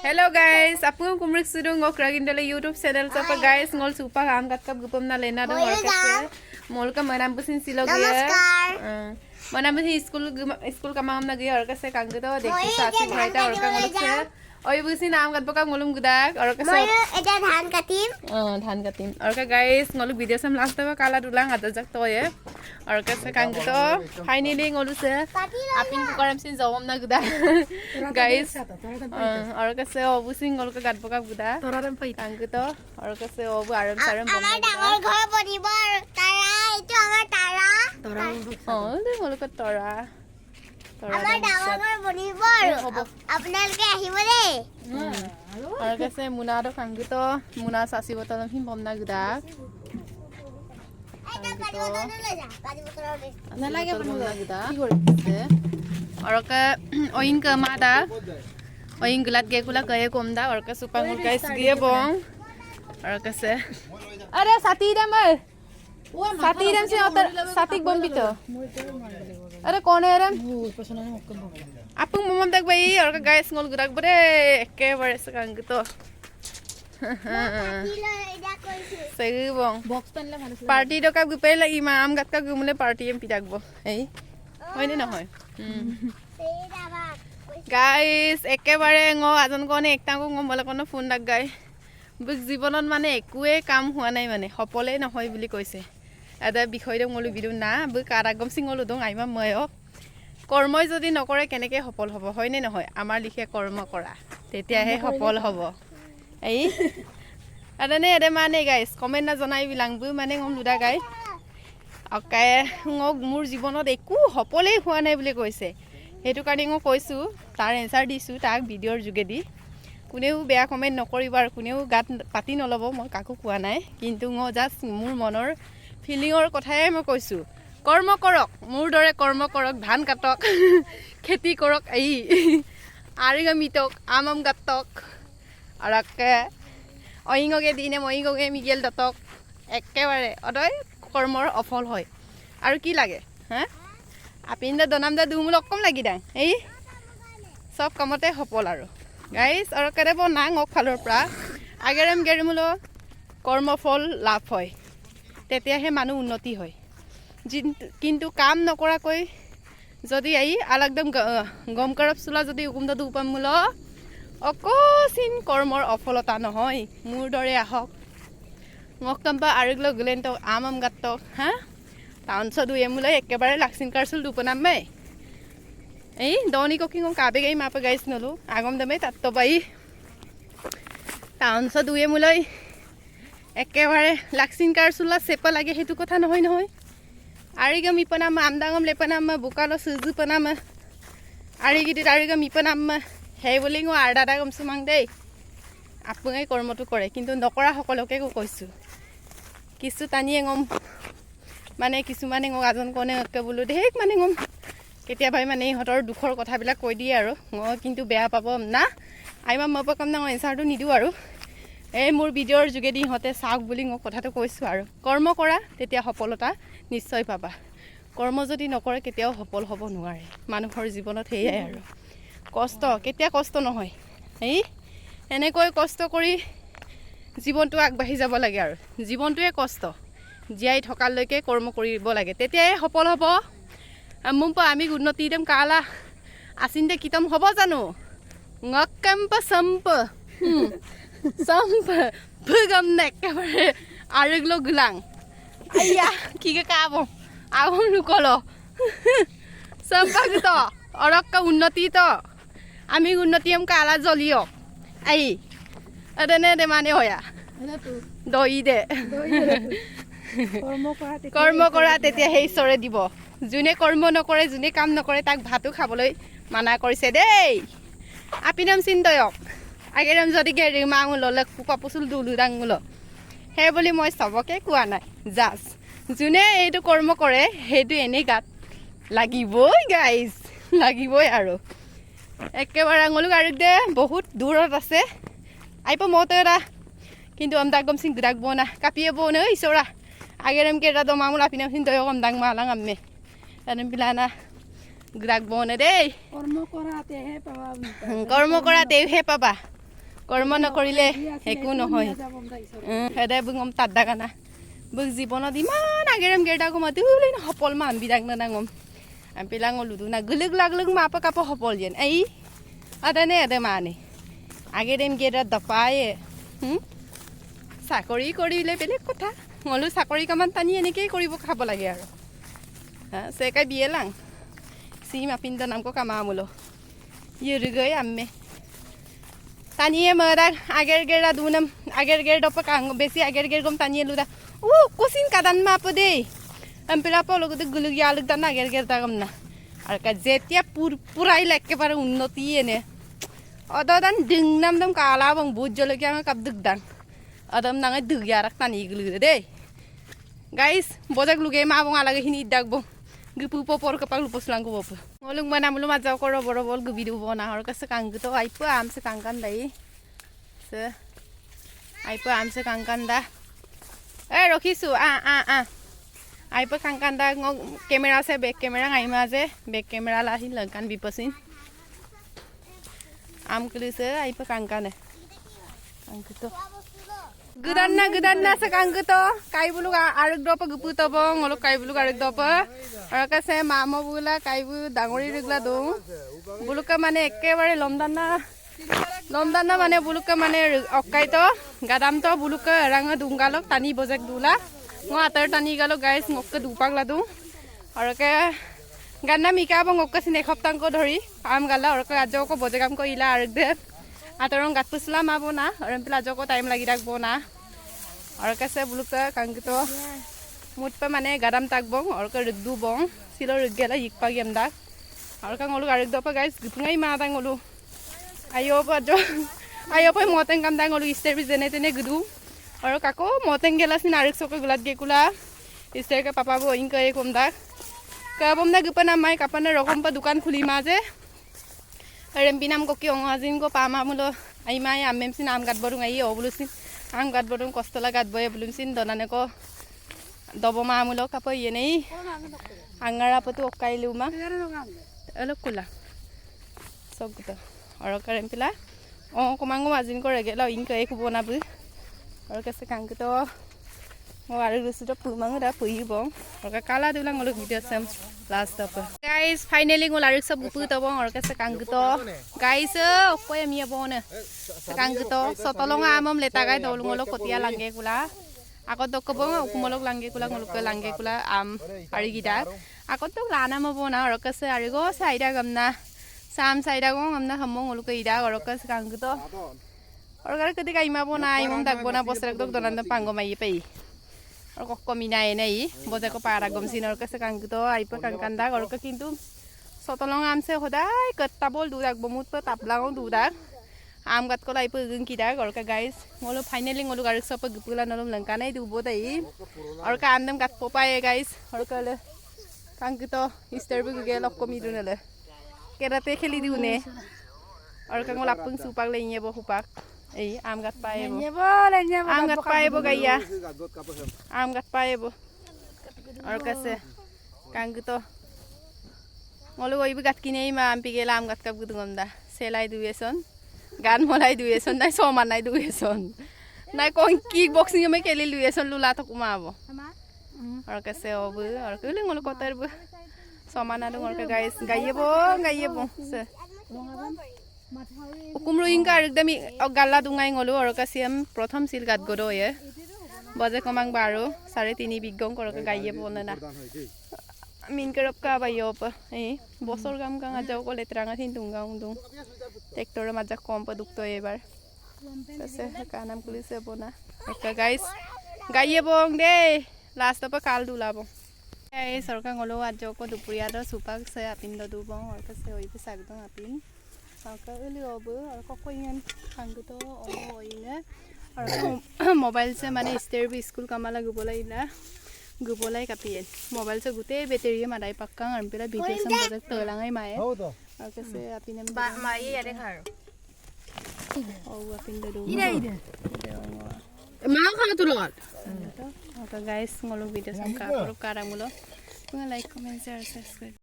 Hello guys, apung kumrik sudung ngok ragin dalam YouTube channel siapa guys ngol supa ham kat kap gupam na lena dong orang kase mol ka manam busin silog ya manam busin school kamam na gaya orang kase kangge to dekhi sasi bhaita orang ka ngoluk se oi busin naam kat baka ngolum gudak orang kase এটা ধান কাটিম ধান katim orang ka guys ngoluk video sam last ta kala dulang ada jak to ye orang kase kangge to finally ngoluk se apin ku karam sin jawam na gudak guys orang kase obusin ngoluk ka gat baka gudak toraram pai kangge to orang kase obu aram saram আমার ডাঙৰ ঘৰ বনিব আৰু তাৰা এইটো আমাৰ তাৰা ngoluk ka tora আমাৰ ডাঙৰ ঘৰ বনিব আৰু আপোনালোকে আহিব দেই orang kase muna do kangge to muna sasi botolam him bomna gudak এটা পানী বটল লৈ যা পানী বটল লৈ nalige bomna gudak ki korise orang ka oin ka mada oin gulat ge kula kaye komda orang ka supang ur guys gie bong orang kase are sati dam se otar satik bombi to are kone ram apung momam tak bai orang ka guys ngol gudak bore ekebare sekang gitu Segi bong. Box pen lah mana? Party do kab gupe la imam gat kab gumule party em pidak bo. Ei. Hoi ni na hoi. Guys, ekebare ngo ajon kone ekta ko ngomole kono phone dak gai. Buk jibonon mane ekue kam hua nai mane hopole na hoi buli koise. Ada bikhoi de ngolu bidu na buk aragom singolu dong aima moyo. কৰ্মই যদি নকৰে কেনেকৈ সফল হ'ব হয়নে নহয় আমাৰ লিখে কৰ্ম কৰা তেতিয়াহে সফল হ'ব এই আদনে এদে মানে গাইস কমেন্ট না জনাই বিলাংবু মানে গম লুদা গাই অকাই ngক মোৰ জীৱনত একো সফলেই হোৱা নাই বুলি কৈছে হেতু কাৰণে মই কৈছো তাৰ এনসাৰ দিছো তাক ভিডিওৰ যোগেদি কোনেও বেয়া কমেন্ট নকৰিব আৰু কোনেও গাত পাতি নলব মই কাকো কোৱা নাই কিন্তু মই জাস্ট মোৰ মনৰ ফিলিংৰ কথাই মই কৈছো কৰ্ম কৰক মোৰ দৰে কৰ্ম কৰক ধান কাটক খেতি কৰক এই আৰিগামিতক আমম গাতক আৰকে অইঙগে দিনে মইঙগে মিগেল দতক একেবাৰে অদয় কৰ্মৰ অফল হয় আৰু কি লাগে হা আপিন্দা দনাম দা দুমুল কম লাগি দাং এই সব কামতে সফল আৰু গাইস আৰু কেৰেব নাং অফালৰ পৰা আগেৰম গেৰমুলো কৰ্মফল লাভ হয় তেতিয়াহে মানুহ উন্নতি হয় কিন্তু কাম নকৰাকৈ যদি এই আলাকদম গম কৰব চুলা যদি উকুমদা দুপামুল অকচিন কৰ্মৰ অফলতা নহয় মোৰ দৰে আহক মকম্পা আৰগল গলেন্ত আমম গাতক হা টাউন সদু এমুলে একেবাৰে লাক্সিন কাৰসুল দুপনামে এই দনি ককিং কাবে গাই মাপা গাইছ নলু আগম দমে তাত বাই টাউন সদু এমুলে একেবাৰে লাক্সিন কাৰসুলা সেপা লাগে হেতু কথা নহয় নহয় আৰিগম ইপনাম আমদাঙম লেপনাম বুকালো সুজু পনাম আৰিগিদিত আৰিগম ইপনাম হেই বুলি মই আৰ্ডাটা কমছো মাং দেই আপুনি কৰ্মটো কৰে কিন্তু নকৰা সকলোকে কৈছো কিছু টানিয়ে গম মানে কিছুমানে গম আজন কনে বোলো দেখ মানে গম কেতিয়াবাই মানে ইহঁতৰ দুখৰ কথাবিলাক কৈ দিয়ে আৰু মই কিন্তু বেয়া পাব না আইমা মই পকাম না এনসাৰটো নিদিও আৰু এই মোৰ ভিডিওৰ যোগেদি ইহঁতে চাওক বুলি মই কথাটো কৈছো আৰু কৰ্ম কৰা তেতিয়া সফলতা নিশ্চয় পাবা কৰ্ম যদি নকৰে কেতিয়াও সফল হ'ব নোৱাৰে মানুহৰ জীৱনত হেয়াই আৰু কষ্ট কেতিয়া কষ্ট নহয় এই এনেকৈ কষ্ট কৰি জীৱনটো আগবাঢ়ি যাব লাগে আৰু জীৱনটোৱে কষ্ট জীয়াই থকালৈকে কৰ্ম কৰিব লাগে তেতিয়াহে সফল হ'ব মুম্প আমি উন্নতি দেম কালা আছিনতে কিতম হ'ব জানো ngকম্প সম্প সম্প ভগম নেকেবাৰে আৰগলো গুলাং আইয়া কিকে কাব আগুন লুকলো সম্পাগত অৰক্কা উন্নতি তো আমি উন্নতি এম কালা জ্বলিও আই এদেনে দে মানে হয়া দই দে কৰ্ম কৰা তেতিয়া সেই ঈশ্বৰে দিব যোনে কৰ্ম নকৰে যোনে কাম নকৰে তাক ভাতো খাবলৈ মানা কৰিছে দেই আপিনাম চিন্তয়ক আগেৰাম যদি গেৰি মাঙুল কুপাপুচুল দুলুদাঙুল সেই বুলি মই চবকে কোৱা নাই জাষ্ট যোনে এইটো কৰ্ম কৰে সেইটো এনেই গাত লাগিবই গাইজ লাগিবই আৰু একেবাৰে আঙুলক আৰু দে বহুত দূৰত আছে আইপ মতে ৰা কিন্তু আমদাক গম সিং দুৰাক বনা কাপিয়ে বনে ইছৰা আগেৰাম কেৰা দমামুল আপিনাম সিন দয় কম দাং মালাং আম্মে তানে পিলানা গুৰাক বনে দেই কৰ্ম কৰাতেহে পাবা কৰ্ম নকৰিলে একো নহয় হেদে বুঙম তাত দাগানা বুক জীৱনত ইমান আগেৰেম গেৰটা কমাতে হলে সফল মান বিদাং নাঙম আমি পেলাং লুদু না গলুক লাগলুক মাপ কাপ সফল যেন এই আদানে আদে মানে আগেৰেম গেৰটা দপায়ে চাকৰি কৰিলে বেলেগ কথা মলো চাকৰি কামান টানি এনেকেই কৰিব খাব লাগে আৰু সেকাই বিয়ে লাং সি মাপিন নামকো কামা আমলো ইয়ে আম্মে taniye madak ager gera dunam ager ger dopa kang besi ager ger gom taniye luda kusin kadan ma pade ampela pa logo de gulu yaluk dan ager ger dagam na ar ka jetia purai lekke pare unnoti ene odadan dingnam dam kala bang bujjolo kya kap dugdan adam nang dug yarak tani gulu de guys bojak luge ma bang alage hini dagbo gupu popor kapal lupus langku bopu ngolung mana mulu majau koro boro bol gubidu bona har ka sekang gitu aipa am se kangkan dai se aipa am se kangkan da rokhisu aipa kangkan da camera se back camera ngai ma je back camera la hin langkan bipasin am kli se aipa kangkan kang gitu Gedanna sekang gitu kai bulu arek dopa gupu tobo ngolok kai bulu arek dopa araka se mama bula kai bu dangori regla dong buluka mane ekkebare lomdanna mane buluka mane okkai to gadam to buluka ranga dungalok tani bojek dula ngo atar tani galo guys ngokke dupak ladu araka ganna mika bang ngokke sine khoptang ko dhori am gala araka ajo ko bojekam ko ila arek de atorong gat pusla ma bona aram pila joko time lagi dak bona और कैसे बुलुका कंगतो मुट पे माने गरम तक Bong और का रद्दू Bong सिलो रगेला यिकपा गेमदा और का ngolu arek dopa guys gutungai ma ta ngolu ayo pa moteng kam ta ngolu ister bi jene tene gudu और kako moteng gela sin arek sok gulat ge kula ister ka papa bo ing kai kom da ka bom na gupana mai kapana rokom pa dukan khuli ma je arem binam ko ki ong azin ko pa ma mulo ai mai amem sin am gat borung ai obulusin ang gat bodong kostola gat boye belum sin donane ko dobo ma amulo kapo yene angara patu okai luma elo kula sok gitu oro karem pila komango mazin ko rege lo ing kai kubona bu oro kase kang gitu mo aru rusu to pumang da pui bong oro kala dula ngolo video sam last up guys finally ngol aru sab pu to bong oro kase kang gitu guys okoy amia bone kang gitu sotolonga amam leta gai dolung ngolo kotia langge kula akot dok bong ukumolok langge kula ngolok langge kula am ari gida akot dok lana mo bona oro kase ari go saida gamna sam saida go gamna hammong ngolok ida oro kase kang gitu oro kare ketika ima bona imam dak bona bosrek dok donan pango mai pai और को कमिनाय नै बजे को पारा गमसिन और कसे Kong तो आइप कांकांदा और को किंतु सतलंग आम से होदाय कत्ता बोल दुदाक बमुत प तापलांग दुदाक आम गत को लाइप गं किदा और का गाइस मोलो फाइनली मोलो गारक सप गुपुला नलम लंका नै दुबो दई और का आमदम गत पोपाए गाइस और कले कांग तो इस्टर बु गे लक कमी दुनले केराते खेली दिउने और का मोला पुंग सुपाक लेnye बो हुपाक ei am gat paebo gaya am gat paebo और कैसे कांग तो मोलो वही भी गत की नहीं मैं am पिगेला am gat कब गुदुंगमदा सेलाई दुएसन गान मोलाई दुएसन नहीं सोमान नहीं दुएसन नहीं कौन किक बॉक्सिंग में केली दुएसन लुला तो कुमाबो और कैसे अब और केली मोलो कोतर बो सोमाना दो और के गाइस गाइबो से उकुमरो इंका एकदम गल्ला दुंगाई ngolu और कसियम प्रथम सिल गात गरो ये बजे कमांग 12 3.5 बिगं करके गाइए बोनना मिन करप का बायो प ए बसर गाम गांगा जाव को लेत्रांगा थिन दुंगा उंदुं ट्रैक्टर माजा कम प दुक्तो एबार कसे का नाम पुलिस बोना एक गाइस गाइए बोंग दे लास्ट प काल दुलाबो ए सरकार ngolu आज को दुपुरिया द सुपाक से आपिन द दुबो और कसे ओइ पे सागदं आपिन साका एलिओबो और कोकोयन खांगतो ओइने और मोबाइल से माने स्टेर भी स्कूल कामाला गुबोलाई कापियन मोबाइल से गुते बैटरी मादाई पक्का और पेला वीडियो सम प्रोजेक्ट तलांगाई माए और कैसे आपिने माई यारे खारो ओ आपिन दो इदे मा खा तुलत ओके गाइस ngolo वीडियो सम का करो कारामुलो लाइक कमेंट शेयर सब्सक्राइब